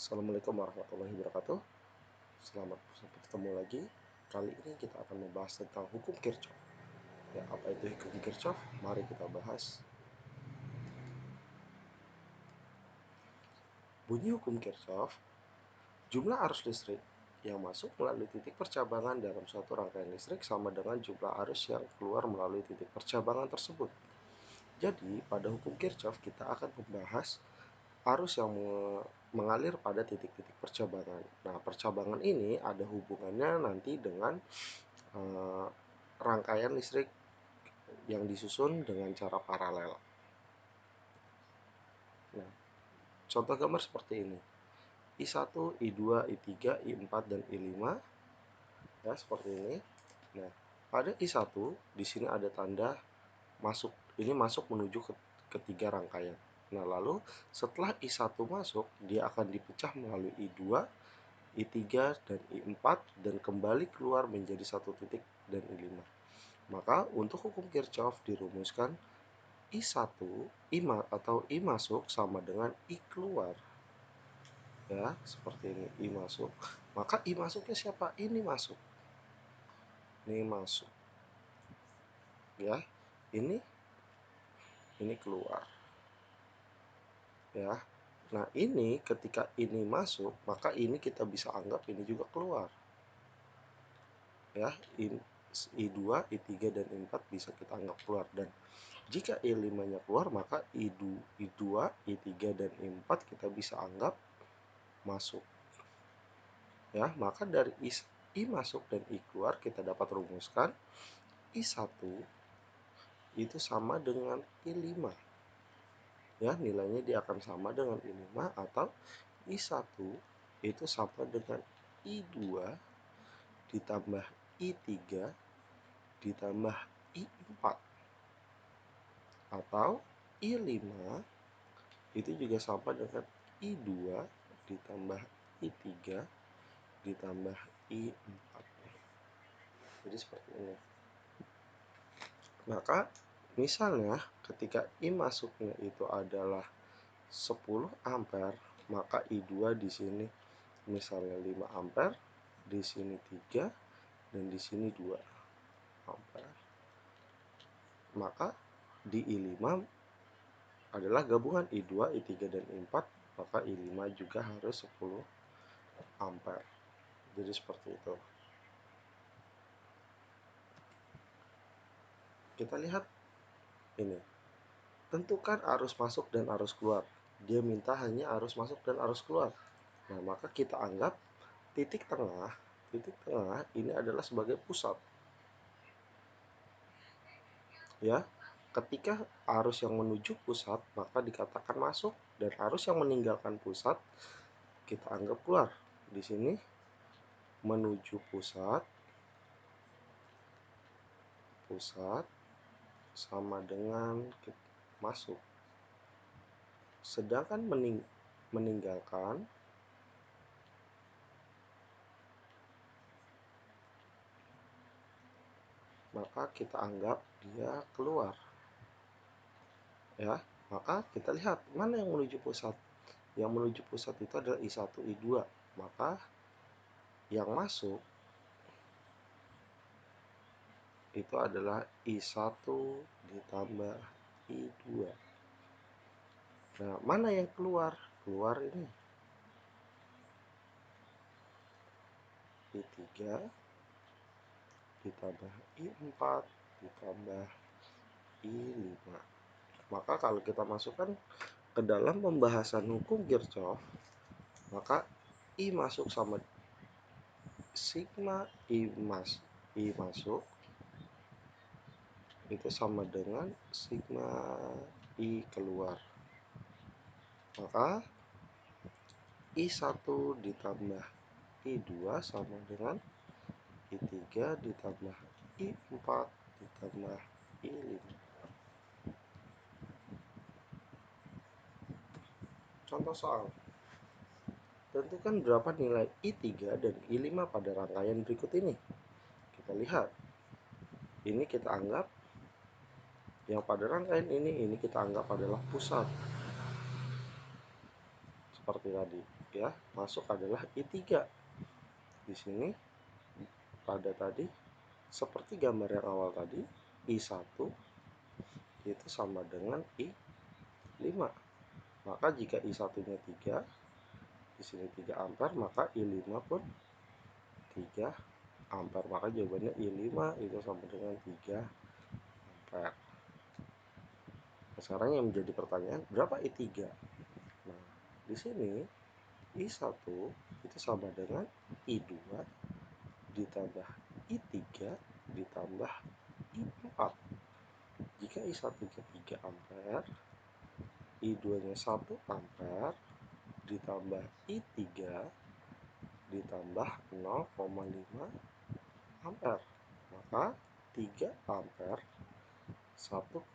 Assalamualaikum warahmatullahi wabarakatuh. Selamat bertemu lagi. Kali ini kita akan membahas tentang hukum Kirchhoff. Ya, apa itu hukum Kirchhoff? Mari kita bahas. Bunyi hukum Kirchhoff, jumlah arus listrik yang masuk melalui titik percabangan dalam suatu rangkaian listrik sama dengan jumlah arus yang keluar melalui titik percabangan tersebut. Jadi, pada hukum Kirchhoff kita akan membahas arus yang mengalir pada titik-titik percabangan. Nah, percabangan ini ada hubungannya nanti dengan rangkaian listrik yang disusun dengan cara paralel. Nah, contoh gambar seperti ini. I1, I2, I3, I4, dan I5. Ya, seperti ini. Nah, pada I1 di sini ada tanda masuk. Ini masuk menuju ke ketiga rangkaian. Nah, lalu setelah I1 masuk, dia akan dipecah melalui I2, I3, dan I4 dan kembali keluar menjadi satu titik dan I5. Maka untuk hukum Kirchhoff dirumuskan I1, atau I masuk sama dengan I keluar. Ya, seperti ini, I masuk. Maka I masuknya siapa? Ini masuk. Ini masuk. Ya, ini keluar. Ya. Nah, ini ketika ini masuk, maka ini kita bisa anggap ini juga keluar. Ya, I2, I3, dan I4 bisa kita anggap keluar. Dan jika I5-nya keluar, maka I2, I3, dan I4 kita bisa anggap masuk. Ya, maka dari I masuk dan I keluar kita dapat rumuskan I1 itu sama dengan I5. Ya, nilainya dia akan sama dengan I5 atau I1 itu sama dengan I2 ditambah I3 ditambah I4 atau I5 itu juga sama dengan I2 ditambah I3 ditambah I4. Jadi seperti ini. Maka misalnya ketika I masuknya itu adalah 10 ampere, maka I2 di sini misalnya 5 ampere, di sini 3 dan di sini 2 ampere. Maka di I5 adalah gabungan I2, I3 dan I4, maka I5 juga harus 10 ampere. Jadi seperti itu. Kita lihat ini. Tentukan arus masuk dan arus keluar. Dia minta hanya arus masuk dan arus keluar. Nah, maka kita anggap titik tengah ini adalah sebagai pusat. Ya, ketika arus yang menuju pusat maka dikatakan masuk dan arus yang meninggalkan pusat kita anggap keluar. Di sini menuju pusat sama dengan masuk. Sedangkan meninggalkan maka kita anggap dia keluar. Ya, maka kita lihat mana yang menuju pusat. Yang menuju pusat itu adalah I1, I2. Maka yang masuk itu adalah I1 ditambah I2. Nah, mana yang keluar? Keluar ini I3 ditambah I4 ditambah I5. Maka kalau kita masukkan ke dalam pembahasan hukum Kirchhoff, maka I masuk sama sigma I masuk itu sama dengan sigma I keluar. Maka I1 ditambah I2 sama dengan I3 ditambah I4 ditambah I5. Contoh soal. Tentukan berapa nilai I3 dan I5 pada rangkaian berikut ini. Kita lihat. Ini kita anggap yang pada rangkaian ini kita anggap adalah pusat. seperti tadi ya, masuk adalah I3. Di sini pada tadi seperti gambar yang awal tadi, I1 itu sama dengan I5. Maka jika I1-nya 3, di sini 3 ampere, maka I5 pun 3 ampere. Maka jawabannya I5 itu sama dengan 3 ampere. Nah, sekarang yang menjadi pertanyaan, berapa I3? Nah, di sini I1 itu sama dengan I2 ditambah I3 ditambah I4. Jika I1-nya 3 ampere, I2-nya 1 ampere ditambah I3 ditambah 0,5 ampere. Maka 3 ampere 1,5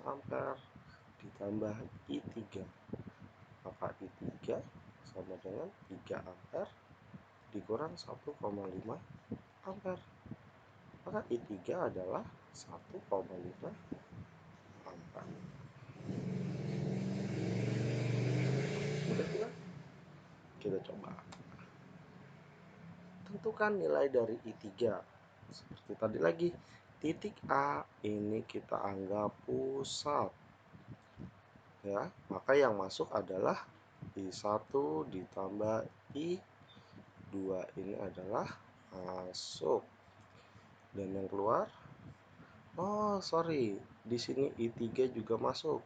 ampere ditambah I3. Maka I3 sama dengan 3 ampere dikurang 1,5 ampere. Maka I3 adalah 1,5 ampere. Mudah tidak? Kita coba. Tentukan nilai dari I3. Seperti tadi lagi, titik A ini kita anggap pusat. Ya, maka yang masuk adalah I1 ditambah I2 ini adalah masuk. Dan yang keluar, oh sorry, di sini I3 juga masuk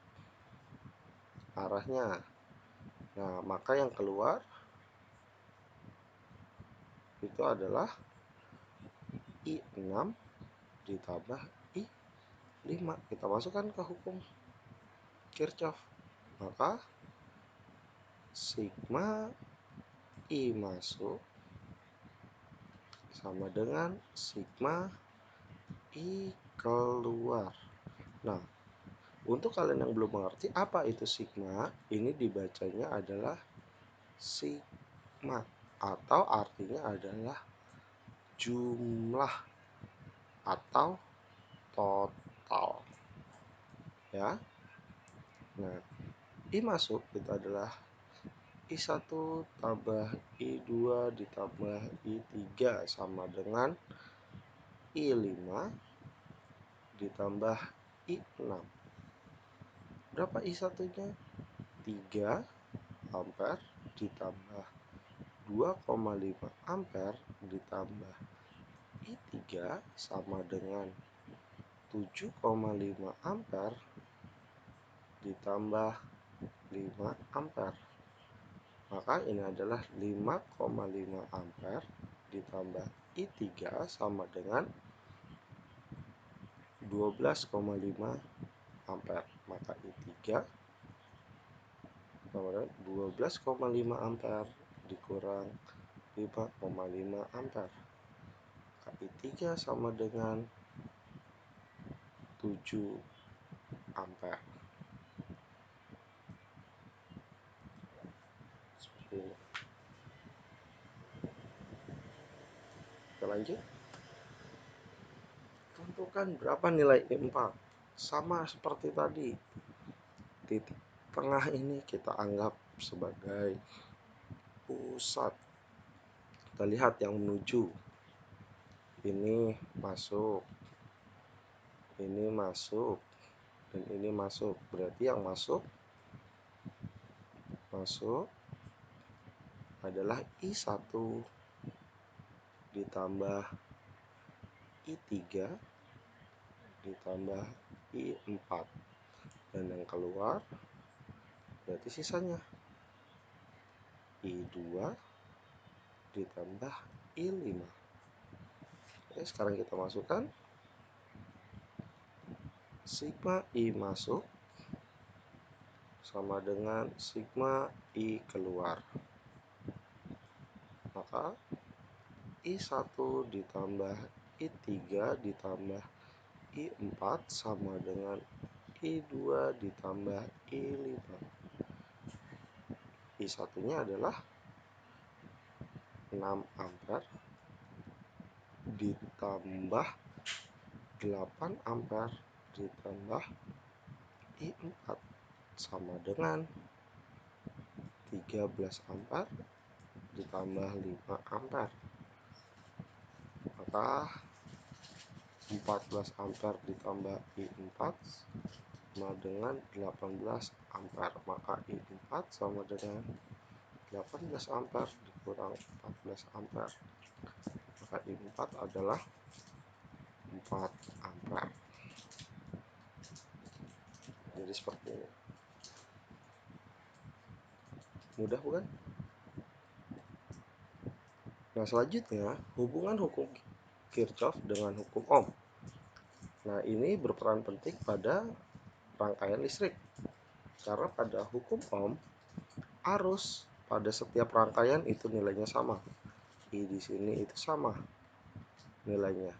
arahnya. Nah, maka yang keluar itu adalah I6 ditambah I5. Kita masukkan ke hukum Kirchhoff. Maka sigma I masuk sama dengan sigma I keluar. Nah, untuk kalian yang belum mengerti apa itu sigma, ini dibacanya adalah sigma atau artinya adalah jumlah atau total. Ya. Nah, I masuk itu adalah I1 tambah I2 ditambah I3 sama dengan I5 ditambah I6. Berapa I1-nya? 3 ampere ditambah 2,5 ampere ditambah I3 sama dengan 7,5 ampere ditambah 5 ampere. Maka ini adalah 5,5 ampere ditambah I3 sama dengan 12,5 ampere. Maka I3 sama dengan 12,5 ampere dikurang 5,5 ampere. Maka I3 sama dengan 7 ampere. Seperti ini. Kita lanjut. Tentukan berapa nilai I4. Sama seperti tadi. Titik tengah ini kita anggap sebagai pusat. Kita lihat yang menuju. Ini masuk. Ini masuk. Dan ini masuk. Berarti yang masuk adalah I1 ditambah I3 ditambah I4. Dan yang keluar berarti sisanya I2 ditambah I5. Oke, sekarang kita masukkan sigma I masuk sama dengan sigma I keluar. Maka I1 ditambah I3 ditambah I4 sama dengan I2 ditambah I5. I1-nya adalah 6 ampere ditambah 8 ampere ditambah I4 sama dengan 13 ampere ditambah 5 ampere, maka 14 ampere ditambah I4 sama dengan 18 ampere, maka I4 sama dengan 18 ampere dikurang 14 ampere, maka I4 adalah 4 ampere. Jadi seperti ini. Mudah bukan? Nah, selanjutnya hubungan hukum Kirchhoff dengan hukum Ohm. Nah, ini berperan penting pada rangkaian listrik. Karena pada hukum Ohm, arus pada setiap rangkaian itu nilainya sama. I di sini itu sama nilainya.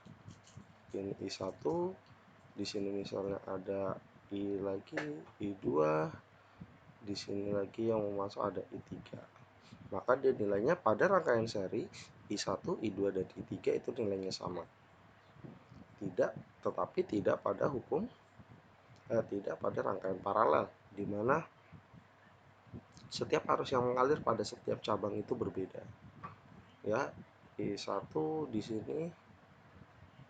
Ini I1, di sini misalnya ada I lagi, I2, di sini lagi yang mau masuk ada I3. Maka dia nilainya pada rangkaian seri I1, I2 dan I3 itu nilainya sama. Tetapi tidak pada tidak pada rangkaian paralel, di mana setiap arus yang mengalir pada setiap cabang itu berbeda. Ya, I1 di sini,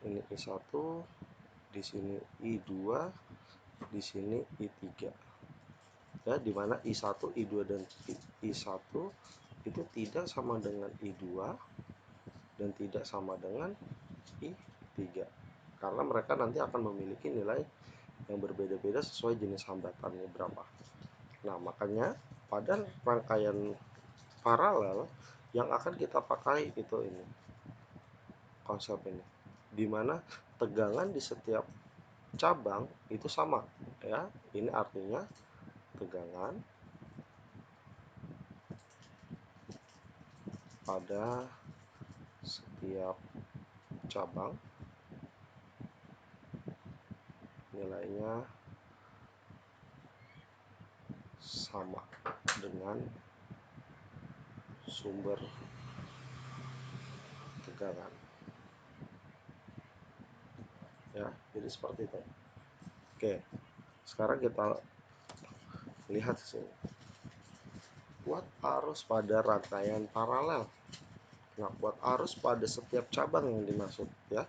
ini I1, di sini I2, di sini I3. Ya, di mana I1, I2 dan I1 itu tidak sama dengan I2 dan tidak sama dengan I3. Karena mereka nanti akan memiliki nilai yang berbeda-beda sesuai jenis hambatannya berapa. Nah, makanya pada rangkaian paralel yang akan kita pakai itu ini, konsep ini, dimana tegangan di setiap cabang itu sama, ya. Ini artinya tegangan pada setiap cabang nilainya sama dengan sumber tegangan. Ya, jadi seperti itu. Oke, sekarang kita lihat di sini. Kuat arus pada rangkaian paralel. Nah, kuat arus pada setiap cabang yang dimaksud, ya.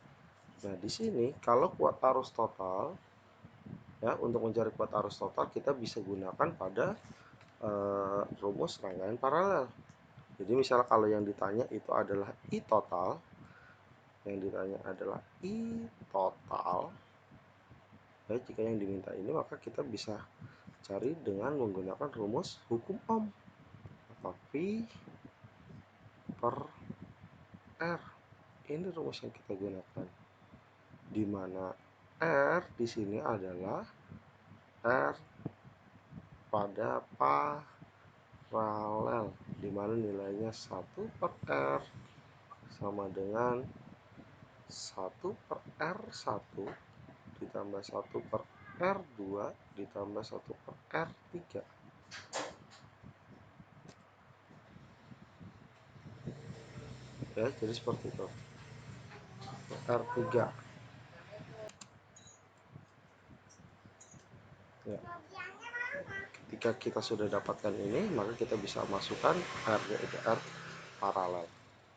Nah, di sini kalau kuat arus total, ya, untuk mencari kuat arus total kita bisa gunakan pada rumus rangkaian paralel. Jadi misalnya kalau yang ditanya itu adalah I total, yang ditanya adalah I total, ya, jika yang diminta ini maka kita bisa cari dengan menggunakan rumus hukum Ohm, maka V per R. Ini rumus yang kita gunakan, di mana R di sini adalah R pada paralel, di mana nilainya 1 per R sama dengan 1 per R1 ditambah 1 per R2 ditambah 1 per R3. Ya, jadi seperti itu. R3. Ya. Ketika kita sudah dapatkan ini, maka kita bisa masukkan R, yaitu R paralel.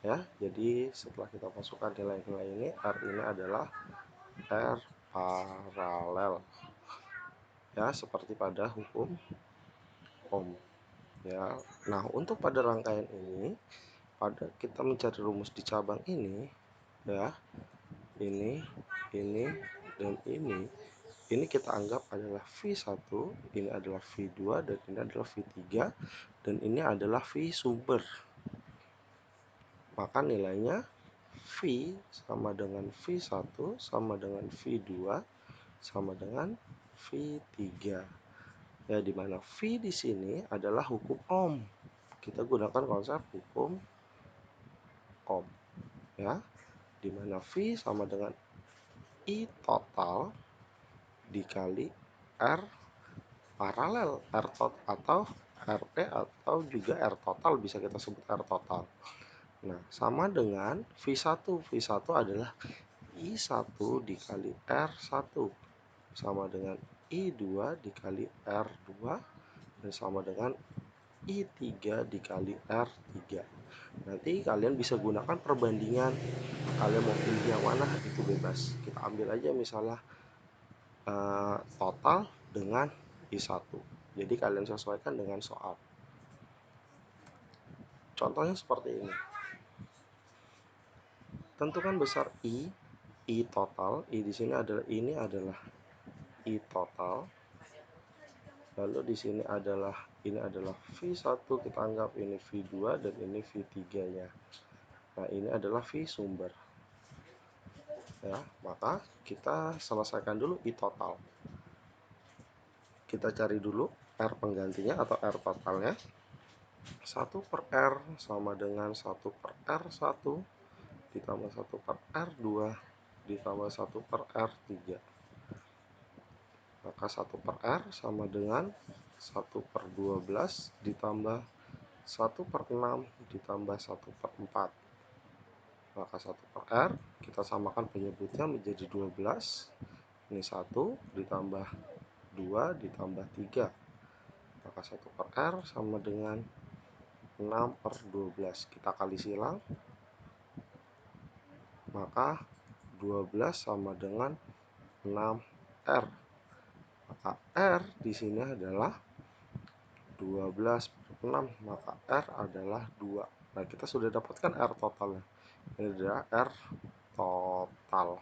Ya, jadi setelah kita masukkan nilai-nilai ini, R ini adalah R paralel. Ya, seperti pada hukum Ohm. Ya. Nah, untuk pada rangkaian ini, pada kita mencari rumus di cabang ini, ya, ini, dan ini kita anggap adalah V1, ini adalah V2, dan ini adalah V3, dan ini adalah V sumber. Maka nilainya V sama dengan V1 sama dengan V2 sama dengan V3. Ya, di mana V di sini adalah hukum Ohm. Kita gunakan konsep hukum Ohm, ya, di mana V sama dengan I total dikali R paralel, R total atau RT atau juga R total, bisa kita sebut R total. Nah, sama dengan V1. V1 adalah I1 dikali R1 sama dengan I2 dikali R2 dan sama dengan I3 dikali R3. Nanti kalian bisa gunakan perbandingan, kalian mau pilih yang mana itu bebas. Kita ambil aja misalnya total dengan I1. Jadi kalian sesuaikan dengan soal. Contohnya seperti ini. Tentukan besar I total. I di sini adalah I total. Lalu di sini ini adalah V1, kita anggap ini V2 dan ini V3-nya. Nah, ini adalah V sumber. Ya, maka kita selesaikan dulu I total. Kita cari dulu R penggantinya atau R totalnya. 1 per R sama dengan 1 per R1 ditambah 1 per R2 ditambah 1 per R3. Maka 1 per R sama dengan 1 per 12 ditambah 1 per 6 ditambah 1 per 4. Maka 1 per R kita samakan penyebutnya menjadi 12. Ini 1 ditambah 2 ditambah 3. Maka 1 per R sama dengan 6 per 12. Kita kali silang. Maka 12 sama dengan 6R. Maka R di sini adalah 12 per 6. Maka R adalah 2. Nah, kita sudah dapatkan R totalnya. Ini adalah R total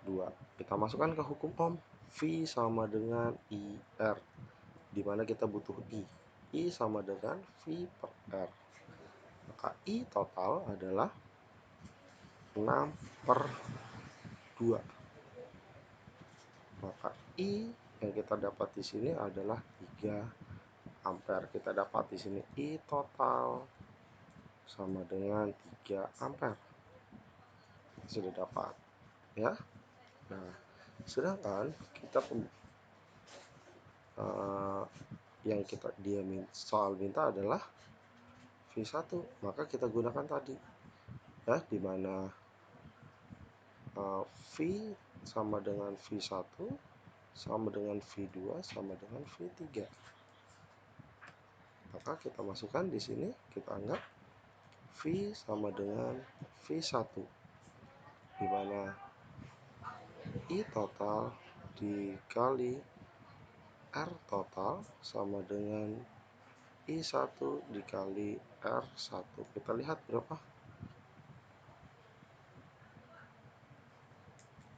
2. Kita masukkan ke hukum Ohm. V sama dengan IR. Di mana kita butuh I. I sama dengan V per R. Maka I total adalah 6 per 2. Maka I yang kita dapat di sini adalah 3 ampere. Kita dapat di sini I total sama dengan 3 ampere. Sudah dapat, ya. Nah, sedangkan kita yang soal minta adalah V1, maka kita gunakan tadi, ya, di mana V sama dengan V1 sama dengan V2 sama dengan V3. Maka kita masukkan di sini, kita anggap V sama dengan V1, di mana I total dikali R total sama dengan I1 dikali R1. Kita lihat berapa?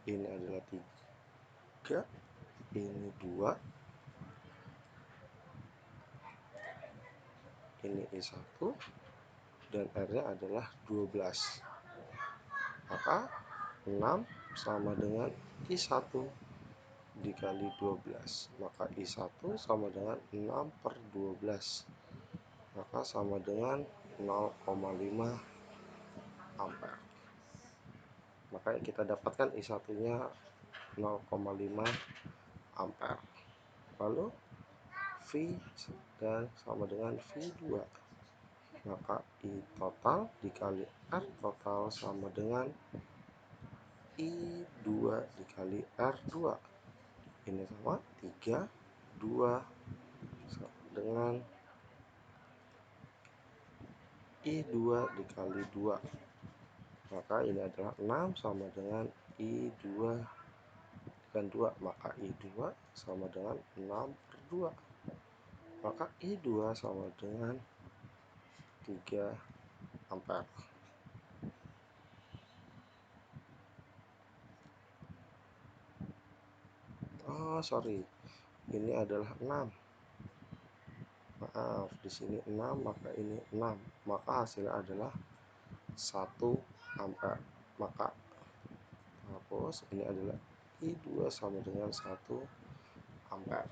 Ini adalah 3, ini 2, ini I1, dan R-nya adalah 12. Maka 6 sama dengan I1 dikali 12. Maka I1 sama dengan 6 per 12. Maka sama dengan 0,5 ampere. Maka kita dapatkan I1-nya 0,5 ampere. Lalu V dan sama dengan V2. Maka I total dikali R total sama dengan I2 dikali R2. Ini sama 3, 2 dengan I2 dikali 2. Maka ini adalah 6 sama dengan I2 dan 2. Maka I2 sama dengan 6 per 2. Maka I2 sama dengan 3 ampere. Oh, sorry. Ini adalah 6. Maaf, di sini 6, maka ini 6. Maka hasilnya adalah 1 ampere. Maka hapus, ini adalah I2 sama dengan 1 ampere.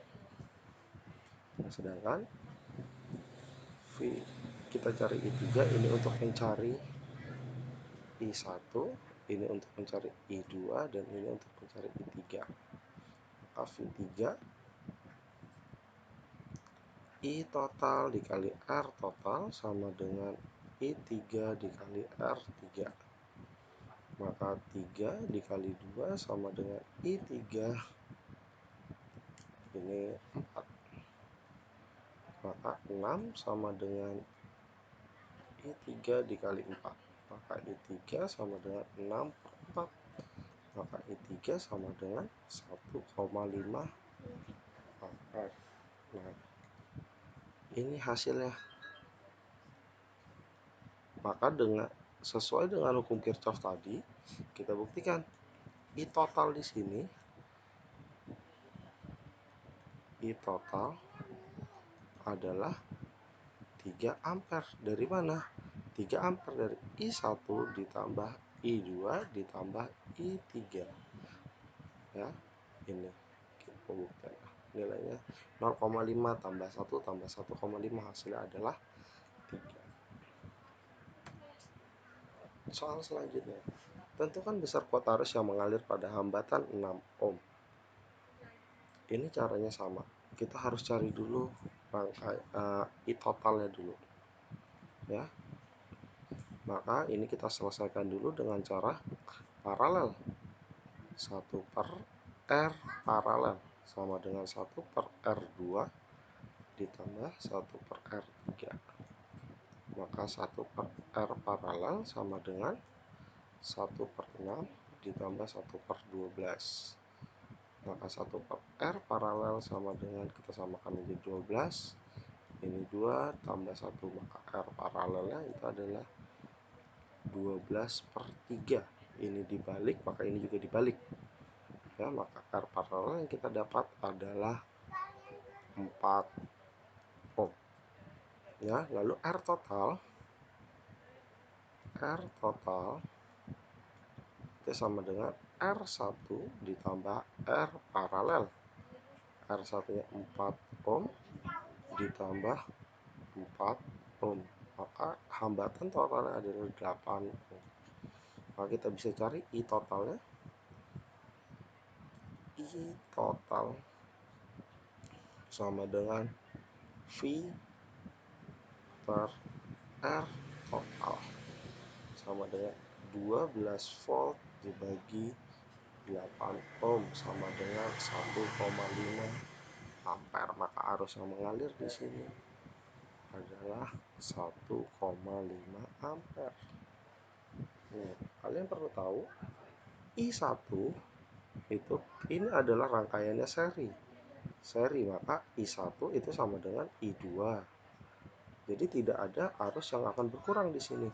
Nah, sedangkan V kita cari I3, ini untuk mencari I1, ini untuk mencari I2, dan ini untuk mencari I3. Maka V3 I total dikali R total sama dengan I3 dikali R3. Maka 3 dikali 2 sama dengan I3. Ini 4. maka 6 sama dengan I3 dikali 4, maka I3 sama dengan 6/4, maka I3 sama dengan 1,5 ampere. Nah, ini hasilnya. Maka sesuai dengan hukum Kirchhoff tadi, kita buktikan I total di sini, I total adalah 3 ampere. Dari mana? 3 ampere dari I1 ditambah I2 ditambah I3. Ya, ini pembuktian. Nilainya 0,5 tambah 1 tambah 1,5, hasilnya adalah 3. Soal selanjutnya, tentukan besar kuota arus yang mengalir pada hambatan 6 ohm. Ini caranya sama. Kita harus cari dulu I totalnya dulu. Ya. Maka ini kita selesaikan dulu dengan cara paralel. 1/R paralel sama dengan 1/R2 ditambah 1/R3. Maka 1/R paralel sama dengan 1/6 ditambah 1/12. Maka 1/R paralel sama dengan, kita samakan menjadi 12. Ini 2 tambah 1, maka R paralelnya itu adalah 12/3. Ini dibalik, maka ini juga dibalik. Ya, maka R paralel yang kita dapat adalah 4 ohm. Ya, lalu R total itu sama dengan R1 ditambah R paralel. R1 nya 4 ohm ditambah 4 ohm, maka hambatan totalnya adalah 8 ohm. Maka kita bisa cari I totalnya. I total sama dengan V per R total sama dengan 12 volt dibagi 8 ohm sama dengan 1,5 ampere. Maka arus yang mengalir di sini adalah 1,5 ampere. Kalian perlu tahu I1 itu ini adalah rangkaiannya seri, maka I1 itu sama dengan I2. Jadi tidak ada arus yang akan berkurang di sini.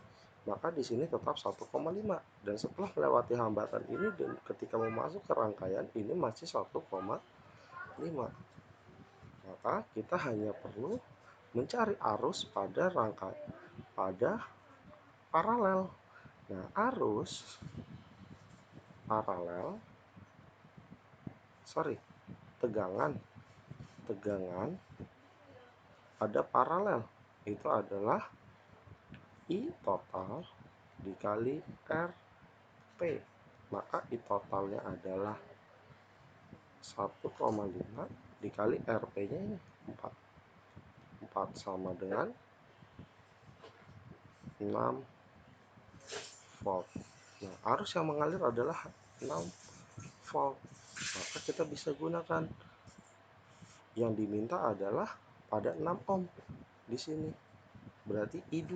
Maka di sini tetap 1,5, dan setelah melewati hambatan ini dan ketika mau masuk ke rangkaian ini masih 1,5. Maka kita hanya perlu mencari arus pada paralel. Nah, arus paralel, tegangan pada paralel itu adalah I total dikali RP. Maka I totalnya adalah 1,5 dikali RP-nya ini 4. 4 sama dengan 6 volt. Nah, arus yang mengalir adalah 6 volt. Maka kita bisa gunakan yang diminta adalah pada 6 ohm di sini. Berarti I2.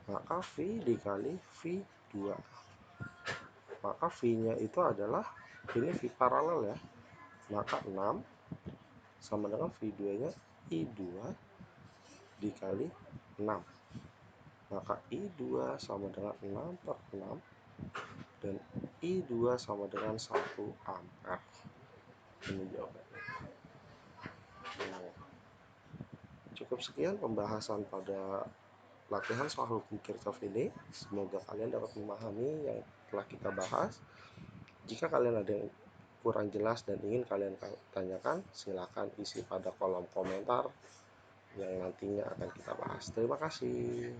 Maka V dikali V2. Maka V-nya itu adalah, ini V paralel ya. Maka 6 sama dengan V2-nya I2 dikali 6. Maka I2 sama dengan 6/6 dan I2 sama dengan 1 ampere. Ini jawabannya. Cukup sekian pembahasan pada latihan soal hukum Kirchhoff ini. Semoga kalian dapat memahami yang telah kita bahas. Jika kalian ada yang kurang jelas dan ingin kalian tanyakan, silakan isi pada kolom komentar yang nantinya akan kita bahas. Terima kasih.